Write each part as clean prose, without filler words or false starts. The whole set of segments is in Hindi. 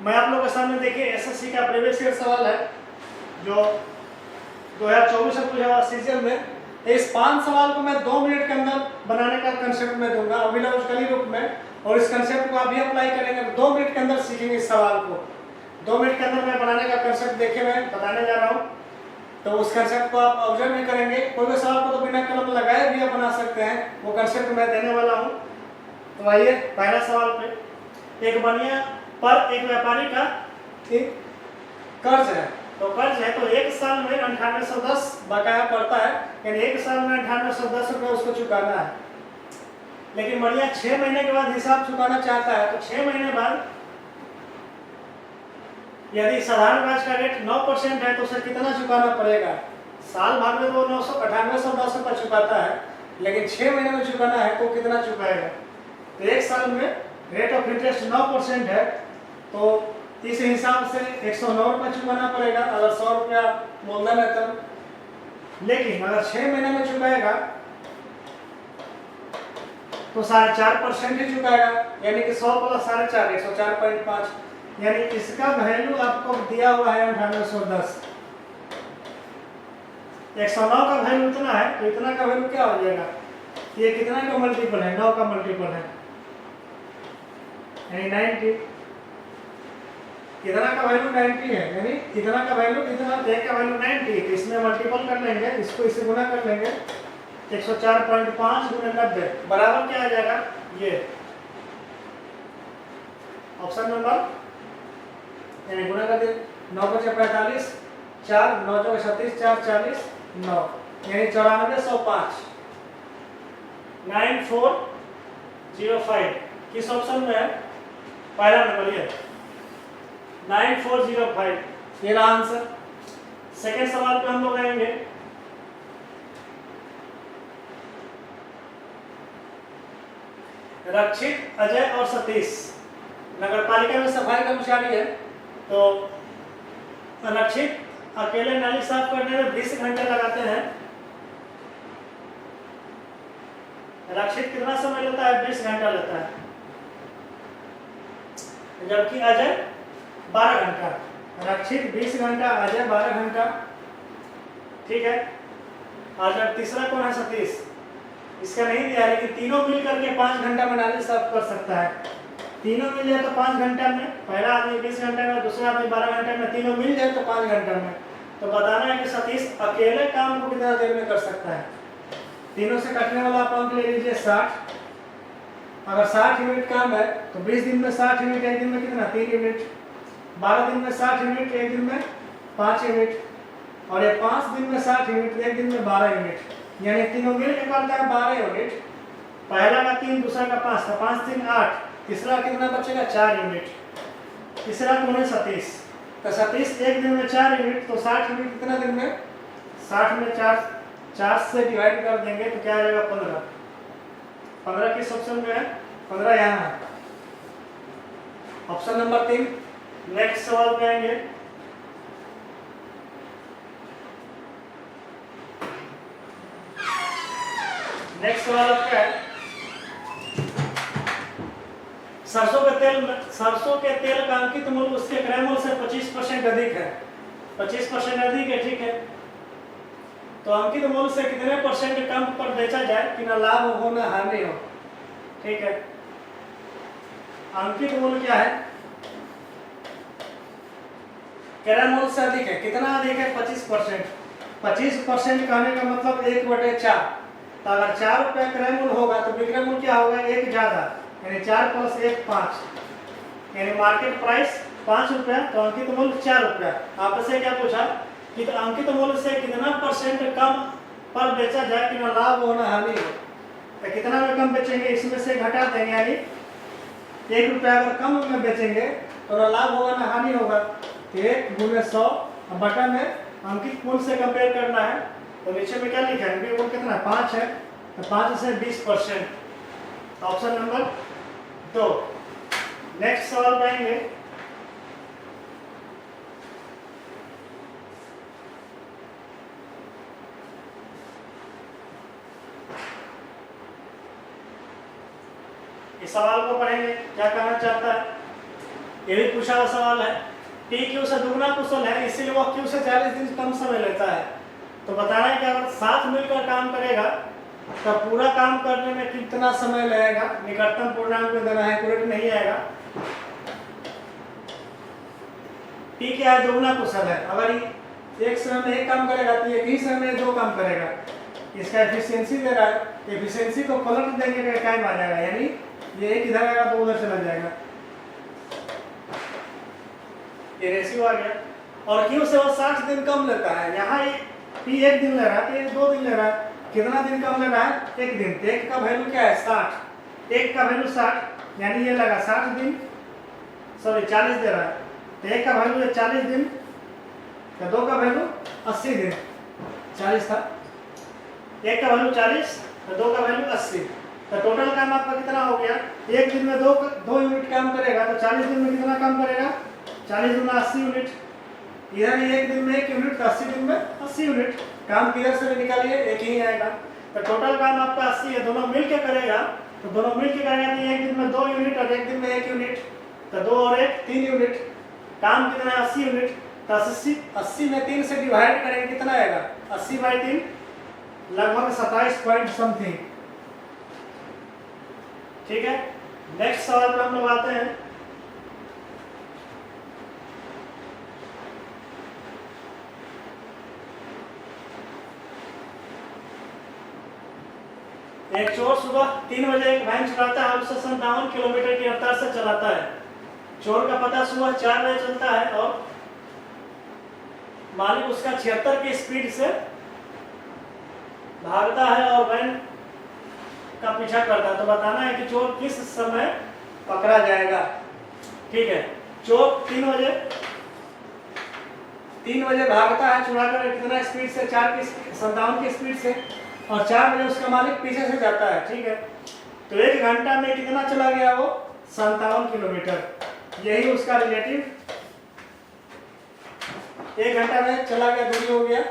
मैं आप लोगों के सामने देखिए एसएससी का प्रीवियस ईयर सवाल है जो 2024 में पूछा हुआ सीजन में। इस 5 सवाल को मैं 2 मिनट के अंदर बनाने का कंसेप्ट में दूंगा अभिलॉजिकली रूप में, और इस कंसेप्ट को आप भी अप्लाई करेंगे तो 2 मिनट के अंदर सीखेंगे इस सवाल को। 2 मिनट के अंदर मैं बनाने का कंसेप्ट देखे मैं बताने जा रहा हूँ, तो उस कंसेप्ट को आप ऑब्जर्व नहीं करेंगे। कोई भी सवाल को तो बिना कलम लगाए भी आप बना सकते हैं, वो कंसेप्ट मैं देने वाला हूँ। तो आइए पहला सवाल पे। एक बनिया पर एक व्यापारी का एक कर्ज है, तो कर्ज है तो एक साल में 9810 बकाया पड़ता है, यानी एक साल में 9810 रुपये उसको चुकाना है। लेकिन बढ़िया 6 महीने के बाद हिसाब चुकाना चाहता है, तो 6 महीने बाद यदि साधारण ब्याज का रेट 9% है तो उसे कितना चुकाना पड़ेगा। साल भर में वो 9810 रुपये चुकाता है, लेकिन 6 महीने में चुकाना है तो कितना चुकाएगा। तो एक साल में रेट ऑफ इंटरेस्ट 9% है, तो इस हिसाब से 109 रुपये चुकाना पड़ेगा अगर 100 रुपया मूलधन है तब। लेकिन अगर 6 महीने में चुकाएगा तो 4.5% ही चुकाएगा, यानी कि 100 प्लस 4.5 104.5, यानी इसका वैल्यू आपको दिया हुआ है 9810। 109 का वैल्यू इतना है, तो इतना का वैल्यू क्या हो जाएगा, ये कितना का मल्टीपल है, 9 का मल्टीपल है, यानी 90। इतना का वैल्यू 90 है, यानी इतना का वैल्यू इतना एक का वैल्यू 90 है, तो इसमें मल्टीपल कर लेंगे, इसको इससे गुना कर लेंगे। 104.5 गुना 90 बराबर क्या आ जाएगा, ये ऑप्शन नंबर, यानी गुना कर दे 9 बचे 45, 4 9 चौके 36, 4 40 9, यानी 9405 9405 किस ऑप्शन में है, पहला नंबर ये 9405, ये रहा आंसर। सेकेंड सवाल पे हम लोग आएंगे। रक्षित, अजय और सतीश नगर पालिका में सफाई कर्मचारी है, तो रक्षित अकेले नाली साफ करने में 20 घंटे लगाते हैं। रक्षित कितना समय लेता है, 20 घंटा लेता है, जबकि अजय 12 घंटा। रक्षित 20 घंटा, अजय 12 घंटा, ठीक है। और जब तीसरा कौन है, सतीश, इसका नहीं दिया, लेकिन तीनों मिल करके 5 घंटा में नाली साफ कर सकता है। तीनों मिल जाए तो 5 घंटा में, पहला आदमी 20 घंटे में, दूसरा आदमी 12 घंटे में, तीनों मिल जाए तो 5 घंटा में। तो बताना है कि सतीश अकेले काम को कितना देर में कर सकता है। तीनों से कटने वाला आप अंक ले लीजिए 60। अगर 60 यूनिट काम है तो 20 दिन में 60 यूनिट, एक दिन में कितना, 3 यूनिट। 12 दिन में 60 यूनिट, एक दिन में 5 यूनिट, और ये 5 दिन में 60 यूनिट, एक दिन में 12 यूनिट, यानी तीनों मिल के करता है 12 यूनिट। पहला का 3, दूसरा का 5, तो 5 3 8, तीसरा कितना बचेगा, 4 यूनिट। तीसरा कौन है, सतीश, तो सतीश एक दिन में 4 यूनिट, तो 60 यूनिट कितना दिन में, 60 में 4 से डिवाइड कर देंगे तो क्या आ जाएगा, 15। 15 किस ऑप्शन में है, 15 यहाँ है, ऑप्शन नंबर 3। नेक्स्ट सवाल पे आएंगे। नेक्स्ट सवाल आपका है, सरसों के तेल का अंकित मूल्य उसके क्रय मूल्य से 25% अधिक है। 25% अधिक है, ठीक है। तो अंकित मूल्य से कितने % कम पर बेचा जाए कि ना लाभ हो ना हानि हो, ठीक है। अंकित मूल्य क्या है, क्रय मूल्य से अधिक है, कितना अधिक है, 25%। 25% कहने का मतलब 1/4, तो अगर 4 रुपये क्रय मूल्य होगा तो विक्रय मूल्य क्या होगा, 1 ज्यादा, यानी 4 + 1 5, यानी मार्केट प्राइस 5 रुपया, तो अंकित मूल्य 4 रुपया। आपसे क्या पूछा कि तो अंकित मूल्य से कितना % कम पर बेचा जाए कि ना लाभ हो ना हानि हो, तो कितना में कम बेचेंगे, इसमें से घटा देंगे, यानी 1 रुपया अगर कम में बेचेंगे तो ना लाभ होगा ना हानि होगा। 1 × 100 बटा में अंकित मूल्य से कंपेयर करना है, तो नीचे में क्या लिखा है, अंकित मूल्य कितना 5 है, तो 5 से 20%, ऑप्शन नंबर 2। नेक्स्ट सवाल पाएंगे। इस सवाल को पढ़ेंगे, क्या कहना चाहता है, ये भी पूछा हुआ सवाल है। पी क्यू से दुगना कुशल है, इसीलिए वह क्यू से 40 दिन कम समय लेता है। तो बताना है कि अगर साथ मिलकर काम करेगा तो पूरा काम करने में कितना समय लगेगा, निकटतम पूर्णांक में देना है, एक्यूरेट नहीं आएगा। पी क्या है, दुगना कुशल है। अगर एक समय में एक काम करेगा तो एक ही समय में दो काम करेगा। इसका एफिशिएंसी दे रहा है, एफिशिएंसी को पलट देंगे तो टाइम आ जाएगा, यानी ये एक इधर आएगा तो उधर चला जाएगा। ये रेशियो आ गया। और क्यू से वो 60 दिन कम लेता है। यहाँ पी 1 दिन ले रहा है तो ये 2 दिन ले रहा है। कितना दिन कम ले रहा है, 1 दिन। तो 1 का वैल्यू क्या है, 60। 1 का वैल्यू 60, यानी ये लगा 60 दिन, सॉरी 40 दे रहा है। तो 1 का वैल्यू है 40 दिन, तो 2 का वैल्यू 80 दिन। 40 था, 1 का वैल्यू 40 तो 2 का वैल्यू 80। तो टोटल काम आपका कितना हो गया, 1 दिन में 2 यूनिट काम करेगा तो 40 दिन में कितना काम करेगा, 40 दिन में 80 यूनिट। इधर 1 दिन में 1 यूनिट तो 80 दिन में 80 यूनिट। काम किधर से भी निकालिए, एक ही आएगा। तो टोटल काम आपका 80 है। दोनों मिल के करेगा तो दोनों मिल के करेगा तो 1 दिन में 2 यूनिट और 1 दिन में 1 यूनिट, तो 2 और 1 3 यूनिट। काम कितना है, 80 यूनिट। तो 80 में 3 से डिवाइड करेंगे कितना आएगा, 80/3 लगभग 27 पॉइंट समथिंग। ठीक है, नेक्स्ट सवाल पर हम लोग आते हैं। एक चोर सुबह 3 बजे एक वैन चलाता है और उसे 57 किलोमीटर की रफ्तार से चलाता है। चोर का पता सुबह 4 बजे चलता है और मालिक उसका 76 की स्पीड से भागता है और वैन का पीछा करता है। तो बताना है कि चोर किस समय पकड़ा जाएगा। ठीक है, चोर 3 बजे भागता है चुरा कर, कितना स्पीड से, 57 की स्पीड से, और 4 बजे उसका मालिक पीछे से जाता है। ठीक है, तो 1 घंटा में कितना चला गया वो, 57 किलोमीटर। यही उसका रिलेटिव 1 घंटा में चला गया दूरी हो गया,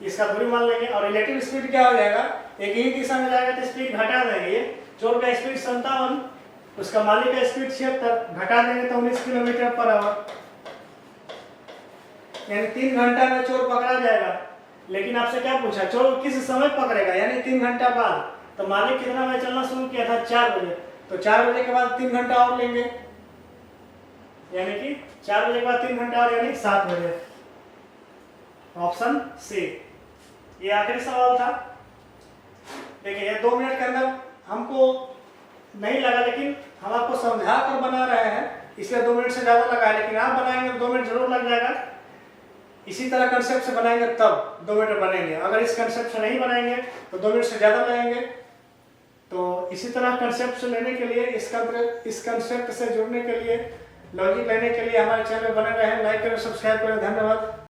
इसका दूरी मान लेंगे। और रिलेटिव स्पीड क्या हो जाएगा, एक ही दिशा में जाएगा तो स्पीड घटा देंगे। चोर का स्पीड 57, उसका मालिक का स्पीड 76, घटा देंगे तो 19 किलोमीटर पर आवर, यानी 3 घंटा में चोर पकड़ा जाएगा। लेकिन आपसे क्या पूछा, चोर किस समय पकड़ेगा, यानी 3 घंटा बाद। तो मालिक कितना बजे चलना शुरू किया था, 4 बजे। तो 4 बजे के बाद 3 घंटा और लेंगे, यानी कि 4 बजे के बाद 3 घंटा और, यानी 7 बजे। Option C. ये आखिरी सवाल था। देखिए ये 2 मिनट के अंदर हमको नहीं लगा, लेकिन हम आपको समझा कर बना रहे हैं, इसलिए 2 मिनट से ज़्यादा लगा है। लेकिन आप बनाएंगे तो 2 मिनट जरूर लग जाएगा। इसी तरह कंसेप्ट से बनाएंगे तब 2 मिनट बनेंगे। अगर इस कंसेप्ट से नहीं बनाएंगे तो 2 मिनट से ज़्यादा लगेंगे। तो इसी तरह कंसेप्ट से लेने के लिए, इस कंसेप्ट से जुड़ने के लिए, लॉजिक लेने के लिए हमारे चैनल बने रहें, लाइक करें, सब्सक्राइब करें। धन्यवाद।